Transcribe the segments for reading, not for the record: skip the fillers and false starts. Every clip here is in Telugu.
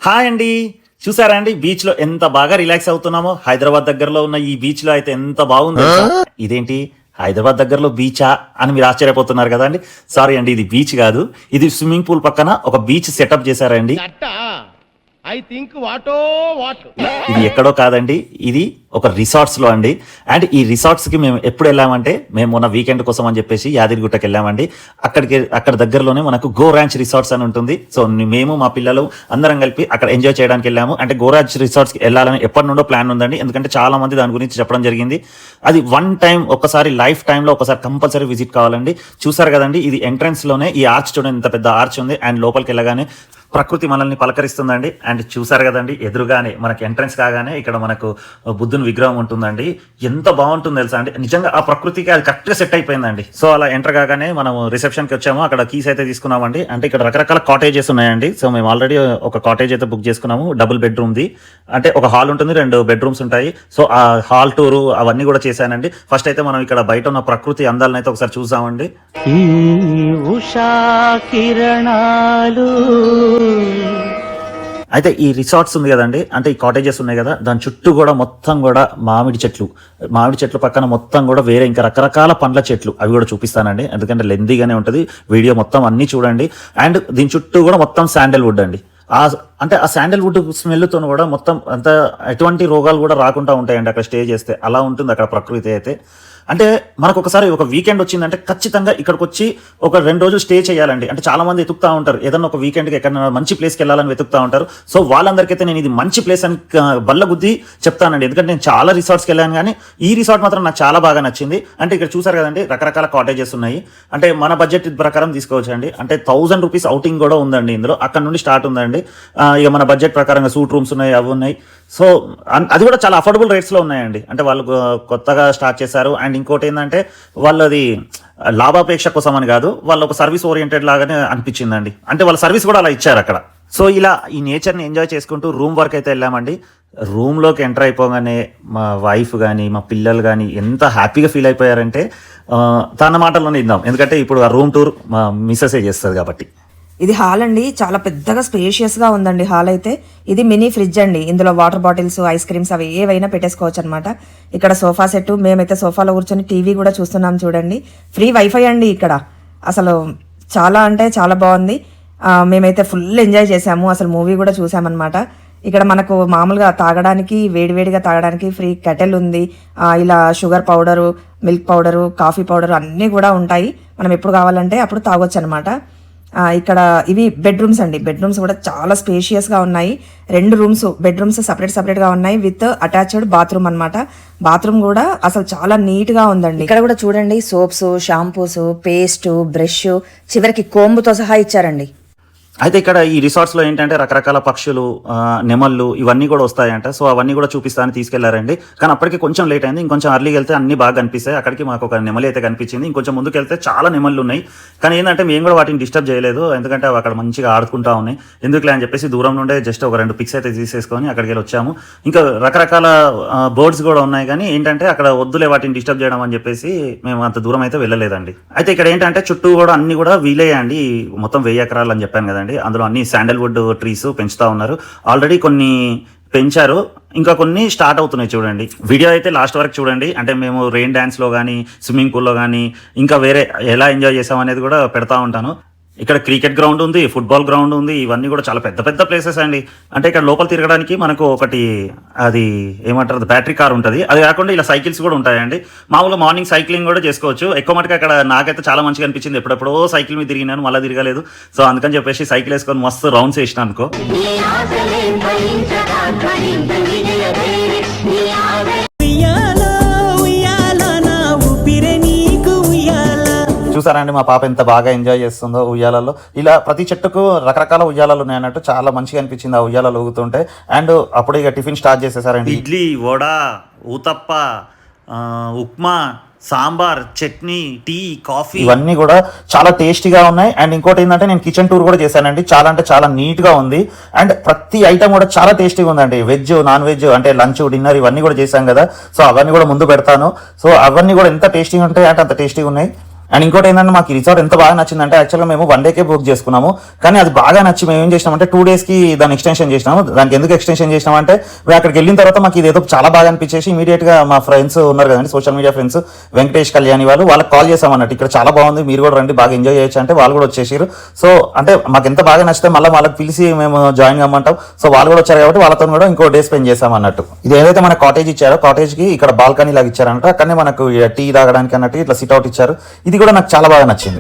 హాయ్ అండి. చూసారా అండి బీచ్ లో ఎంత బాగా రిలాక్స్ అవుతున్నామో. హైదరాబాద్ దగ్గరలో ఉన్న ఈ బీచ్ లో అయితే ఎంత బాగుంది. ఇదేంటి హైదరాబాద్ దగ్గరలో బీచా అని మీరు ఆశ్చర్యపోతున్నారు కదా అండి. సారీ అండి, ఇది బీచ్ కాదు, ఇది స్విమ్మింగ్ పూల్ పక్కన ఒక బీచ్ సెటప్ చేశారండి. ఇది ఎక్కడో కాదండి, ఇది ఒక రిసార్ట్స్ లో అండి. అండ్ ఈ రిసార్ట్స్ కి మేము ఎప్పుడు వెళ్ళామంటే, మేము మొన్న వీకెండ్ కోసం అని చెప్పేసి యాదగిరిగుట్టకి వెళ్ళామండి. అక్కడ దగ్గరలోనే మనకు గో ర్యాంచ్ రిసార్ట్స్ అని ఉంటుంది. సో మేము మా పిల్లలు అందరం కలిపి అక్కడ ఎంజాయ్ చేయడానికి వెళ్ళాము. అంటే గో ర్యాంచ్ రిసార్ట్స్ కి వెళ్ళాలని ఎప్పటి నుండో ప్లాన్ ఉందండి. ఎందుకంటే చాలా మంది దాని గురించి చెప్పడం జరిగింది. అది వన్ టైం, ఒకసారి లైఫ్ టైమ్ లో ఒకసారి కంపల్సరీ విజిట్ కావాలండి. చూసారు కదండి, ఇది ఎంట్రన్స్ లోనే ఈ ఆర్చ్ చూడండి, ఇంత పెద్ద ఆర్చ్ ఉంది. అండ్ లోపలికి వెళ్ళగానే ప్రకృతి మనల్ని పలకరిస్తుందండి. అండ్ చూసారు కదండి, ఎదురుగానే మనకి ఎంట్రన్స్ కాగానే ఇక్కడ మనకు బుద్ధుని విగ్రహం ఉంటుందండి. ఎంత బాగుంటుంది తెలుసా అండి, నిజంగా ఆ ప్రకృతికి అది కరెక్ట్గా సెట్ అయిపోయిందండి. సో అలా ఎంటర్ కాగానే మనం రిసెప్షన్కి వచ్చాము. అక్కడ కీస్ అయితే తీసుకున్నామండి. అంటే ఇక్కడ రకరకాల కాటేజెస్ ఉన్నాయండి. సో మేము ఆల్రెడీ ఒక కాటేజ్ అయితే బుక్ చేసుకున్నాము, డబుల్ బెడ్రూమ్ది. అంటే ఒక హాల్ ఉంటుంది, 2 బెడ్రూమ్స్ ఉంటాయి. సో ఆ హాల్ టూరు అవన్నీ కూడా చేశానండి. ఫస్ట్ అయితే మనం ఇక్కడ బయట ఉన్న ప్రకృతి అందాలను అయితే ఒకసారి చూసామండి. ఈ ఉషా కిరణాలు అయితే ఈ రిసార్ట్స్ ఉంది కదండి, అంటే ఈ కాటేజెస్ ఉన్నాయి కదా, దాని చుట్టూ కూడా మొత్తం కూడా మామిడి చెట్లు పక్కన మొత్తం కూడా వేరే ఇంకా రకరకాల పండ్ల చెట్లు, అవి కూడా చూపిస్తానండి. ఎందుకంటే లెందీగానే ఉంటుంది వీడియో మొత్తం, అన్ని చూడండి. అండ్ దీని చుట్టూ కూడా మొత్తం శాండల్వుడ్ అండి. అంటే ఆ శాండల్వుడ్ స్మెల్తో కూడా మొత్తం అంత ఎటువంటి రోగాలు కూడా రాకుండా ఉంటాయండి అక్కడ స్టే చేస్తే. అలా ఉంటుంది అక్కడ ప్రకృతి అయితే. అంటే మనకు ఒకసారి ఒక వీకెండ్ వచ్చిందంటే ఖచ్చితంగా ఇక్కడికి వచ్చి ఒక 2 రోజులు స్టే చేయాలండి. అంటే చాలా మంది వెతుకుతా ఉంటారు, ఏదన్నా ఒక వీకెండ్కి ఎక్కడైనా మంచి ప్లేస్కి వెళ్ళాలని వెతుకుతా ఉంటారు. సో వాళ్ళందరికైతే నేను ఇది మంచి ప్లేస్ అని బల్ల గుద్ది చెప్తానండి. ఎందుకంటే నేను చాలా రిసార్ట్స్కి వెళ్ళాను, కానీ ఈ రిసార్ట్ మాత్రం నాకు చాలా బాగా నచ్చింది. అంటే ఇక్కడ చూసారు కదండి, రకరకాల కాటేజెస్ ఉన్నాయి. అంటే మన బడ్జెట్ ప్రకారం తీసుకోవచ్చు అండి. అంటే 1000 రూపీస్ అవుటింగ్ కూడా ఉందండి ఇందులో, అక్కడ నుండి స్టార్ట్ ఉందండి. ఇక మన బడ్జెట్ ప్రకారంగా సూట్ రూమ్స్ ఉన్నాయి, అవి ఉన్నాయి. సో అది కూడా చాలా అఫోర్డబుల్ రేట్స్లో ఉన్నాయండి. అంటే వాళ్ళు కొత్తగా స్టార్ట్ చేశారు. అండ్ ఇంకోటి ఏంటంటే వాళ్ళది లాభాపేక్ష కోసం అని కాదు, వాళ్ళు ఒక సర్వీస్ ఓరియంటెడ్ లాగానే అనిపించిందండి. అంటే వాళ్ళ సర్వీస్ కూడా అలా ఇచ్చారు అక్కడ. సో ఇలా ఈ నేచర్ని ఎంజాయ్ చేసుకుంటూ రూమ్ వరకు అయితే వెళ్ళామండి. రూమ్లోకి ఎంటర్ అయిపోగానే మా వైఫ్ కానీ మా పిల్లలు కానీ ఎంత హ్యాపీగా ఫీల్ అయిపోయారంటే తన మాటల్లోనే ఇద్దాం. ఎందుకంటే ఇప్పుడు ఆ రూమ్ టూర్ మా మిస్సెసే చేస్తుంది కాబట్టి. ఇది హాల్ అండి, చాలా పెద్దగా స్పేషియస్గా ఉందండి హాల్ అయితే. ఇది మినీ ఫ్రిడ్జ్ అండి, ఇందులో వాటర్ బాటిల్స్, ఐస్ క్రీమ్స్ అవి ఏవైనా పెట్టేసుకోవచ్చు అనమాట. ఇక్కడ సోఫా సెట్, మేమైతే సోఫాలో కూర్చొని టీవీ కూడా చూస్తున్నాం చూడండి. ఫ్రీ వైఫై అండి ఇక్కడ. అసలు చాలా అంటే చాలా బాగుంది. మేమైతే ఫుల్ ఎంజాయ్ చేసాము. అసలు మూవీ కూడా చూసామన్నమాట. ఇక్కడ మనకు మామూలుగా తాగడానికి, వేడివేడిగా తాగడానికి ఫ్రీ కెటల్ ఉంది. ఇలా sugar powder, milk powder, coffee powder అన్నీ కూడా ఉంటాయి. మనం ఎప్పుడు కావాలంటే అప్పుడు తాగొచ్చు అనమాట. ఇక్కడ ఇవి బెడ్రూమ్స్ అండి. బెడ్రూమ్స్ కూడా చాలా స్పేషియస్గా ఉన్నాయి. 2 బెడ్రూమ్స్ సపరేట్గా ఉన్నాయి విత్ అటాచ్డ్ బాత్రూమ్ అనమాట. బాత్రూమ్ కూడా అసలు చాలా నీట్గా ఉందండి. ఇక్కడ కూడా చూడండి, సోప్స్, షాంపూస్, పేస్ట్, బ్రష్, చివరికి కోంబుతో సహా ఇచ్చారండి. అయితే ఇక్కడ ఈ రిసార్ట్స్లో ఏంటంటే రకరకాల పక్షులు, నెమళ్ళు ఇవన్నీ కూడా వస్తాయంట. సో అవన్నీ కూడా చూపిస్తానని తీసుకెళ్లారండి. కానీ అప్పటికి కొంచెం లేట్ అయింది. ఇంకొంచెం అర్లీకి వెళ్తే అన్ని బాగా కనిపిస్తాయి. అక్కడికి మాకు ఒక నెమలి అయితే కనిపించింది. ఇంకొంచెం ముందుకు వెళ్తే చాలా నెమళ్ళు ఉన్నాయి. కానీ ఏంటంటే మేము కూడా వాటిని డిస్టర్బ్ చేయలేదు, ఎందుకంటే అవి అక్కడ మంచిగా ఆడుకుంటా ఉన్నాయి. ఎందుకులే అని చెప్పేసి దూరం నుండే జస్ట్ ఒక 2 పిక్స్ అయితే తీసేసుకొని అక్కడికి వెళ్ళి వచ్చాము. ఇంకా రకరకాల బర్డ్స్ కూడా ఉన్నాయి, కానీ ఏంటంటే అక్కడ వద్దులే వాటిని డిస్టర్బ్ చేయడం అని చెప్పేసి మేము అంత దూరం అయితే వెళ్ళలేదండి. అయితే ఇక్కడ ఏంటంటే చుట్టూ కూడా అన్ని కూడా వీలేయండి. మొత్తం 1000 ఎకరాలు అని చెప్పాను కదండి. అందులో అన్ని శాండల్వుడ్ ట్రీస్ పెంచుతా ఉన్నారు. ఆల్రెడీ కొన్ని పెంచారు, ఇంకా కొన్ని స్టార్ట్ అవుతున్నాయి చూడండి. వీడియో అయితే లాస్ట్ వరకు చూడండి. అంటే మేము రెయిన్ డ్యాన్స్లో కానీ, స్విమ్మింగ్ పూల్లో కానీ, ఇంకా వేరే ఎలా ఎంజాయ్ చేసాం అనేది కూడా పెడతా ఉంటాను. ఇక్కడ క్రికెట్ గ్రౌండ్ ఉంది, ఫుట్బాల్ గ్రౌండ్ ఉంది. ఇవన్నీ కూడా చాలా పెద్ద పెద్ద ప్లేసెస్ అండి. అంటే ఇక్కడ లోపల తిరగడానికి మనకు ఒకటి అది ఏమంటారు, బ్యాటరీ కార్ ఉంటుంది. అది కాకుండా ఇలా సైకిల్స్ కూడా ఉంటాయండి. మామూలుగా మార్నింగ్ సైక్లింగ్ కూడా చేసుకోవచ్చు. ఎక్కువ మటుకు అక్కడ నాకైతే చాలా మంచిగా అనిపించింది. ఎప్పుడెప్పుడో సైకిల్ మీద తిరిగినాను, మళ్ళీ తిరగలేదు. సో అందుకని చెప్పేసి సైకిల్ వేసుకొని మస్తు రౌండ్స్ వేసిన అనుకో. చూసారా అండి మా పాప ఎంత బాగా ఎంజాయ్ చేస్తుందో ఉయ్యాలలో. ఇలా ప్రతి చెట్టుకు రకరకాల ఉయ్యాలలు ఉన్నాయన్నట్టు చాలా మంచిగా అనిపించింది ఆ ఉయ్యాలలో ఊగుతుంటే. అండ్ అప్పుడు ఇక టిఫిన్ స్టార్ట్ చేసేసారండి. ఇడ్లీ, వడ, ఊతప్ప, ఉప్మా, సాంబార్, చట్నీ, టీ, కాఫీ ఇవన్నీ కూడా చాలా టేస్టీగా ఉన్నాయి. అండ్ ఇంకోటి ఏంటంటే నేను కిచెన్ టూర్ కూడా చేశానండి. చాలా అంటే చాలా నీట్గా ఉంది. అండ్ ప్రతి ఐటమ్ కూడా చాలా టేస్టీగా ఉందండి. వెజ్, నాన్ వెజ్, అంటే లంచ్, డిన్నర్ ఇవన్నీ కూడా చేశాం కదా. సో అవన్నీ కూడా ముందు పెడతాను. సో అవన్నీ కూడా ఎంత టేస్టీగా ఉంటాయి అంటే అంత టేస్టీగా ఉన్నాయి. అండ్ ఇంకోటి ఏంటంటే మాకు ఈ రిసార్ట్ ఎంత బాగా నచ్చిందంటే యాక్చువల్గా మేము 1 డేకే బుక్ చేసుకున్నాము, కానీ అది బాగా నచ్చి మేము ఏం చేసినామంటే 2 డేస్కి దాన్ని ఎక్స్టెన్షన్ చేసినాము. దానికి ఎందుకు ఎక్స్టెన్షన్ చేసినామంటే మేము అక్కడికి వెళ్ళిన తర్వాత మాకు ఇది ఏదో చాలా బాగా అనిపించేసి ఇమీడియట్గా మా ఫ్రెండ్స్ ఉన్నారు కదండి, social media friends, Venkatesh Kalyani వాళ్ళకి కాల్ చేసామన్నట్టు, ఇక్కడ చాలా బాగుంది మీరు కూడా రండి బాగా ఎంజాయ్ చేయొచ్చు అంటే వాళ్ళు కూడా వచ్చేసారు. సో అంటే మాకు ఎంత బాగా నచ్చితే మళ్ళీ వాళ్ళకి పిలిచి మేము జాయిన్ కమ్మంటాం. సో వాళ్ళు కూడా వచ్చారు కాబట్టి వాళ్ళతో కూడా ఇంకో డే స్పెండ్ చేసాం అన్నట్టు. ఇది ఏదైతే మన కాటేజ్ ఇచ్చారో కాటేజ్కి ఇక్కడ బాల్కనీ లాగా ఇచ్చారంట, అక్కడనే మనకు టీ తాగడానికి అన్నట్టు ఇట్లా సిట్అవుట్ ఇచ్చారు. ఇది కూడా నాకు చాలా బాగా నచ్చింది.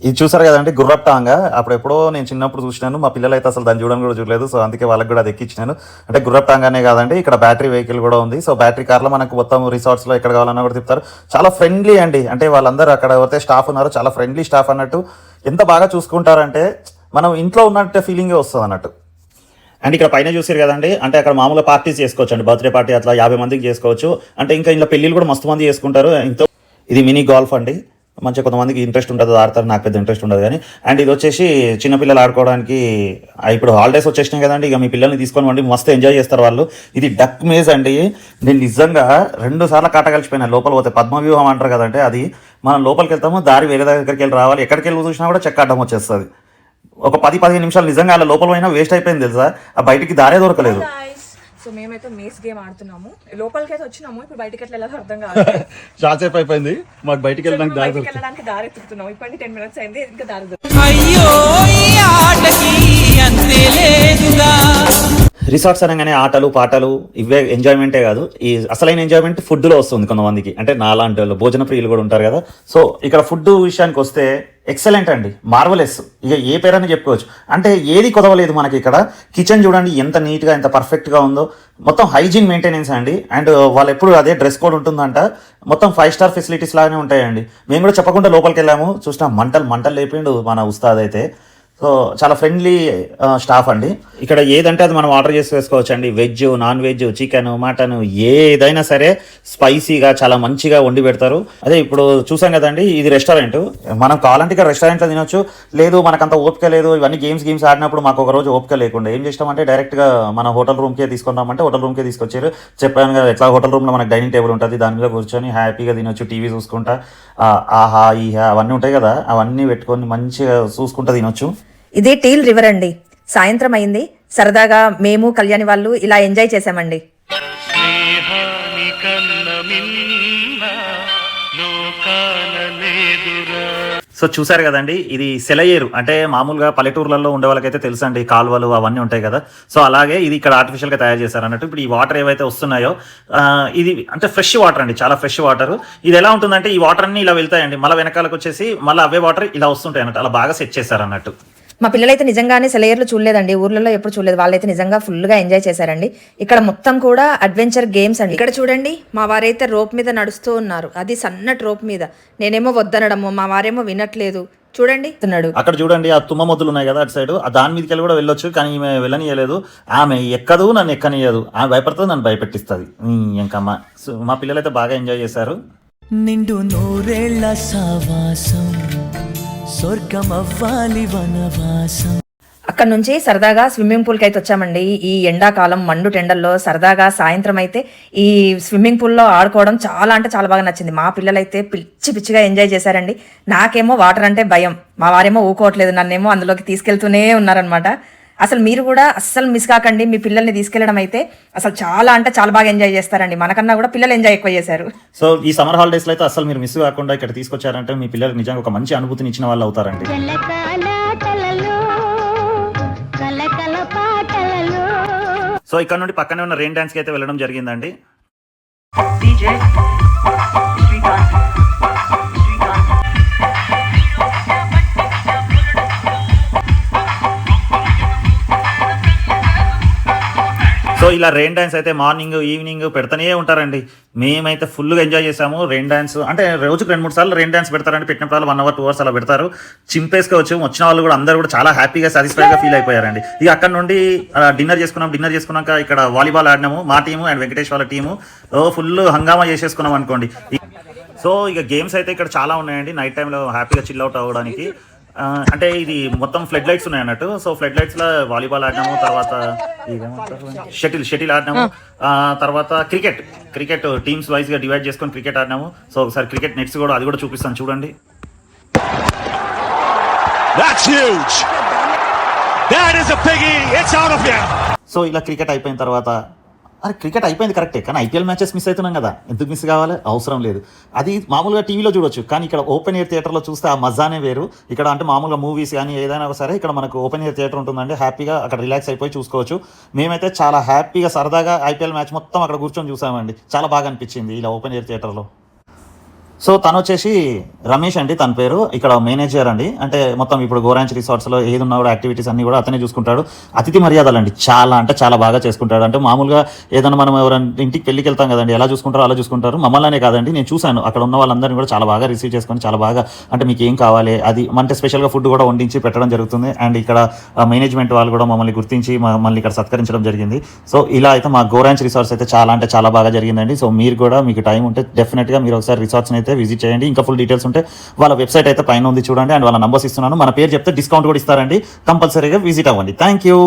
ఇది చూసారు కదండి గుర్రప్ టాంగా, అప్పుడు ఎప్పుడో నేను చిన్నప్పుడు చూసినాను, మా పిల్లలు అయితే అసలు దాన్ని చూడడం కూడా చూడలేదు. సో అందుకే వాళ్ళకి కూడా అది ఎక్కించినాను. అంటే గుర్రప్ టాంగ్ అనే కాదండి, ఇక్కడ బ్యాటరీ వెహికల్ కూడా ఉంది. సో బ్యాటరీ కార్లో మనకు మొత్తం రిసార్ట్స్లో ఎక్కడ కావాలన్నా కూడా తిప్పుతారు. చాలా ఫ్రెండ్లీ అండి, అంటే వాళ్ళందరూ అక్కడ ఎవరైతే స్టాఫ్ ఉన్నారో చాలా ఫ్రెండ్లీ స్టాఫ్ అన్నట్టు. ఎంత బాగా చూసుకుంటారంటే మనం ఇంట్లో ఉన్నట్టు ఫీలింగే వస్తుంది అన్నట్టు. అండ్ ఇక్కడ పైన చూసారు కదండి, అంటే అక్కడ మామూలుగా పార్టీస్ చేసుకోవచ్చు అండి, బర్త్డే పార్టీ అట్లా 50 మందికి చేసుకోవచ్చు. అంటే ఇంకా ఇలా పెళ్ళిళ్ళు కూడా మస్తు మంది చేసుకుంటారు. ఇంతో ఇది మినీ గోల్ఫ్ అండి, మంచిగా కొంతమందికి ఇంట్రెస్ట్ ఉంటుంది ఆడతారు, నాకు పెద్ద ఇంట్రెస్ట్ ఉండదు కానీ. అండ్ ఇది వచ్చేసి చిన్నపిల్లలు ఆడుకోవడానికి, ఇప్పుడు హాలిడేస్ వచ్చేసినాయి కదండి, ఇక మీ పిల్లల్ని తీసుకొని వండి మస్తు ఎంజాయ్ చేస్తారు వాళ్ళు. ఇది డక్ మేజ్ అండి, నేను నిజంగా 2 సార్లు కాట కలిసిపోయినా. లోపల పోతే పద్మవ్యూహం అంటారు కదంటే, అది మనం లోపలికి వెళ్తాము, దారి వేరే దగ్గరికి వెళ్ళి రావాలి, ఎక్కడికి వెళ్ళి చూసినా కూడా చెక్క అడ్డం వచ్చేస్తుంది. ఒక 10-15 నిమిషాలు నిజంగా అలా లోపల అయినా వేస్ట్ అయిపోయింది తెలుసా, ఆ బయటికి దారే దొరకలేదు. సో మేమైతే మేస్ గేమ్ ఆడుతున్నాము, లోపలికి అయితే వచ్చినాము, ఇప్పుడు బయటికి ఎట్లా వెళ్ళాలో అర్థం కాదు. షార్ట్ సేపు అయిపోయింది మాకు, బయటికి వెళ్ళడానికి దారి ఎత్తుకుతున్నాము. ఇప్పటికి 10 minutes అయింది, ఇంకా దారి. రిసార్ట్స్ అనగానే ఆటలు పాటలు ఇవే ఎంజాయ్మెంటే కాదు, ఈ అసలైన ఎంజాయ్మెంట్ ఫుడ్లో వస్తుంది కొంతమందికి. అంటే నాలాంటి వాళ్ళు భోజన ప్రియులు కూడా ఉంటారు కదా. సో ఇక్కడ ఫుడ్ విషయానికి వస్తే ఎక్సలెంట్ అండి, మార్వలెస్, ఇక ఏ పేరని చెప్పుకోవచ్చు. అంటే ఏది కొదవలేదు మనకి ఇక్కడ. కిచెన్ చూడండి ఎంత నీట్గా ఎంత పర్ఫెక్ట్గా ఉందో, మొత్తం హైజీన్ మెయింటెనెన్స్ అండి. అండ్ వాళ్ళు ఎప్పుడు అదే డ్రెస్ కోడ్ ఉంటుందంట, మొత్తం 5 స్టార్ ఫెసిలిటీస్ లాగానే ఉంటాయండి. మేము కూడా చెప్పకుండా లోపలికి వెళ్ళాము, చూసినా మంటలు లేపిండు మన ఉస్తాద్ అయితే. సో చాలా ఫ్రెండ్లీ స్టాఫ్ అండి. ఇక్కడ ఏదంటే అది మనం ఆర్డర్ చేసి వేసుకోవచ్చు అండి, veg non veg chicken mutton ఏదైనా సరే స్పైసీగా చాలా మంచిగా వండి పెడతారు. అదే ఇప్పుడు చూసాం కదండి, ఇది రెస్టారెంట్, మనం కావాలంటే ఇక్కడ రెస్టారెంట్లో తినొచ్చు. లేదు మనకంత ఓపిక లేదు, ఇవన్నీ గేమ్స్ ఆడినప్పుడు మాకు ఒక రోజు ఓపిక లేకుండా ఏం చేస్తామంటే డైరెక్ట్గా మన హోటల్ రూమ్కే తీసుకున్నామంటే హోటల్ రూమ్కే తీసుకొచ్చారు. చెప్పాను కదా ఎట్లా హోటల్ రూమ్లో మనకు డైనింగ్ టేబుల్ ఉంటుంది, దాని మీద కూర్చొని హ్యాపీగా తినొచ్చు, టీవీ చూసుకుంటా, ఆహా ఈహా అవన్నీ ఉంటాయి కదా, అవన్నీ పెట్టుకొని మంచిగా చూసుకుంటా తినొచ్చు. ఇది టీల్ రివర్ అండి. సాయంత్రం అయింది, సరదాగా మేము కళ్యాణి వాళ్ళు ఇలా ఎంజాయ్ చేసామండి. సో చూసారు కదండి, ఇది సెలయేరు, అంటే మామూలుగా పల్లెటూర్లలో ఉండే వాళ్ళకైతే తెలుసు అండి, కాలువలు అవన్నీ ఉంటాయి కదా. సో అలాగే ఇది ఇక్కడ ఆర్టిఫిషియల్గా తయారు చేశారు అన్నట్టు. ఇప్పుడు ఈ వాటర్ ఏవైతే వస్తున్నాయో ఇది అంటే ఫ్రెష్ వాటర్ అండి, చాలా ఫ్రెష్ వాటర్. ఇది ఎలా ఉంటుందంటే ఈ వాటర్ అన్ని ఇలా వెళ్తాయండి, మళ్ళీ వెనకాలకు వచ్చేసి మళ్ళీ అవే వాటర్ ఇలా వస్తుంటాయి అన్నట్టు, అలా బాగా సెట్ చేశారు అన్నట్టు. మా పిల్లలైతే నిజంగానే సెలయర్లు చూడలేదండి, ఊర్లలో ఎప్పుడు చూడలేదు. వాళ్ళైతే నిజంగా ఫుల్గా ఎంజాయ్ చేశారండి. ఇక్కడ మొత్తం కూడా అడ్వెంచర్ గేమ్స్ అండి. ఇక్కడ చూడండి, మా వారైతే రోప్ మీద నడుస్తూ ఉన్నారు, అది సన్నటి రోప్ మీద. నేనేమో వద్దనడము, మా వారేమో వినట్లేదు. చూడండి అక్కడ చూడండి, ఆ తుమ్మ మొద్దులు ఉన్నాయి కదా అటు సైడ్, దాని మీదకి వెళ్ళి కూడా వెళ్ళొచ్చు, కానీ ఈమె వెళ్ళనియలేదు. ఆమె ఎక్కదు, నన్ను ఎక్కనియదు, ఆమె భయపడుతుంది, నన్ను భయపెట్టిస్తుంది. ఇంకమ్మా మా పిల్లలైతే బాగా ఎంజాయ్ చేశారు. నిండు నూరేళ్ల సావాసం స్వర్గం అవ్వాలి వనవాసం. అక్కడ నుంచి సరదాగా స్విమ్మింగ్ పూల్కి అయితే వచ్చామండి. ఈ ఎండాకాలం మండు టెండల్లో సరదాగా సాయంత్రం అయితే ఈ స్విమ్మింగ్ పూల్లో ఆడుకోవడం చాలా అంటే చాలా బాగా నచ్చింది. మా పిల్లలైతే పిచ్చిగా ఎంజాయ్ చేశారండి. నాకేమో వాటర్ అంటే భయం, మా వారేమో ఊకోవట్లేదు, నన్నేమో అందులోకి తీసుకెళ్తూనే ఉన్నారనమాట. అసలు మీరు కూడా అస్సలు మిస్ కాకండి, మీ పిల్లల్ని తీసుకెళ్లడం అయితే అసలు చాలా అంటే చాలా బాగా ఎంజాయ్ చేస్తారండి. మనకన్నా కూడా పిల్లలు ఎంజాయ్ ఎక్కువ చేశారు. సో ఈ సమ్మర్ హాలిడేస్లో అయితే అసలు మీరు మిస్ కాకుండా ఇక్కడ తీసుకొచ్చారంటే మీ పిల్లలకు నిజంగా ఒక మంచి అనుభూతిని ఇచ్చిన వాళ్ళు అవుతారండి. సో ఇక్కడ నుండి పక్కనే ఉన్న రెయిన్ డాన్స్కి అయితే వెళ్ళడం జరిగిందండి. సో ఇలా రెయిన్ డాన్స్ అయితే మార్నింగ్ ఈవినింగ్ పెడతానే ఉంటారండి. మేమైతే ఫుల్గా ఎంజాయ్ చేసాము. రెయిన్ డాన్స్ అంటే రోజుకు 2-3 సార్లు రెయిన్ డాన్స్ పెడతారండి. పెట్టినప్పుడు 1 hour 2 hours అలా పెడతారు. చింపేసుకోవచ్చు. వచ్చిన వాళ్ళు కూడా అందరూ కూడా చాలా హ్యాపీగా సాటిస్ఫైడ్గా ఫీల్ అయిపోయారండి. ఇక అక్కడ నుండి డిన్నర్ చేసుకున్నాక ఇక్కడ వాలీబాల్ ఆడినాము, మా టీము అండ్ వెంకటేష్ వాళ్ళ టీము. ఫుల్ హంగామా చేసేసుకున్నాం అనుకోండి. సో ఇక గేమ్స్ అయితే ఇక్కడ చాలా ఉన్నాయండి. నైట్ టైంలో హ్యాపీగా చిల్ అవుట్ అవ్వడానికి. అంటే ఇది మొత్తం ఫ్లడ్ లైట్స్ ఉన్నాయి అన్నట్టు. సో ఫ్లడ్ లైట్స్ లో వాలీబాల్ ఆడినాము, తర్వాత షటిల్ ఆడినాము, తర్వాత క్రికెట్ టీమ్స్ వైజ్ గా డివైడ్ చేసుకొని క్రికెట్ ఆడినాము. సో ఒకసారి క్రికెట్ నెట్స్ కూడా అది కూడా చూపిస్తాను చూడండి. సో ఇలా క్రికెట్ అయిపోయిన తర్వాత క్రికెట్ అయిపోయింది కరెక్టే, కానీ ఐపీఎల్ మ్యాచెస్ మిస్ అవుతున్నాం కదా, ఎందుకు మిస్ కావాలి, అవసరం లేదు. అది మామూలుగా టీవీలో చూడొచ్చు, కానీ ఇక్కడ ఓపెన్ ఎయిర్ థియేటర్లో చూస్తే ఆ మజానే వేరు. ఇక్కడ అంటే మామూలుగా మూవీస్ కానీ ఏదైనా సరే ఇక్కడ మనకు ఓపెన్ ఎయిర్ థియేటర్ ఉంటుందండి, హ్యాపీగా అక్కడ రిలాక్స్ అయిపోయి చూసుకోవచ్చు. మేమైతే చాలా హ్యాపీగా సరదాగా ఐపీఎల్ మ్యాచ్ మొత్తం అక్కడ కూర్చొని చూసామండి, చాలా బాగా అనిపించింది ఇలా ఓపెన్ ఎయిర్ థియేటర్లో. సో తను వచ్చేసి రమేష్ అండి, తన పేరు. ఇక్కడ మేనేజర్ అండి, అంటే మొత్తం ఇప్పుడు గోరాంచ్ రిసార్ట్స్లో ఏది ఉన్నా కూడా యాక్టివిటీస్ అన్ని కూడా అతనే చూసుకుంటాడు. అతిథి మర్యాదలు అండి చాలా అంటే చాలా బాగా చేసుకుంటాడు. అంటే మామూలుగా ఏదైనా మనం ఎవరైనా ఇంటికి పెళ్ళికి వెళ్తాం కదండి, ఎలా చూసుకుంటారో అలా చూసుకుంటారు. మమ్మల్నే కాదండి, నేను చూశాను అక్కడ ఉన్న వాళ్ళందరినీ కూడా చాలా బాగా రిసీవ్ చేసుకొని చాలా బాగా అంటే మీకు ఏం కావాలి అది అంటే స్పెషల్గా ఫుడ్ కూడా వండించి పెట్టడం జరుగుతుంది. అండ్ ఇక్కడ మేనేజ్మెంట్ వాళ్ళు కూడా మమ్మల్ని గుర్తించి మమ్మల్ని ఇక్కడ సత్కరించడం జరిగింది. సో ఇలా అయితే మా గోరాంచ్ రిసార్ట్స్ అయితే చాలా అంటే చాలా బాగా జరిగిందండి. సో మీరు కూడా మీకు టైం ఉంటే డెఫినెట్గా మీరు ఒకసారి రిసార్ట్స్ని అయితే విజిట్ చేయండి. ఇంకా ఫుల్ డీటెయిల్స్ ఉంటే వాళ్ళ వెబ్సైట్ అయితే పైన ఉంది చూడండి, అండ్ వాళ్ళ నంబర్స్ ఇస్తున్నాను. మన పేరు చెప్తే డిస్కౌంట్ కూడా ఇస్తారండి, కంపల్సరీగా విజిట్ అవ్వండి. Thank you.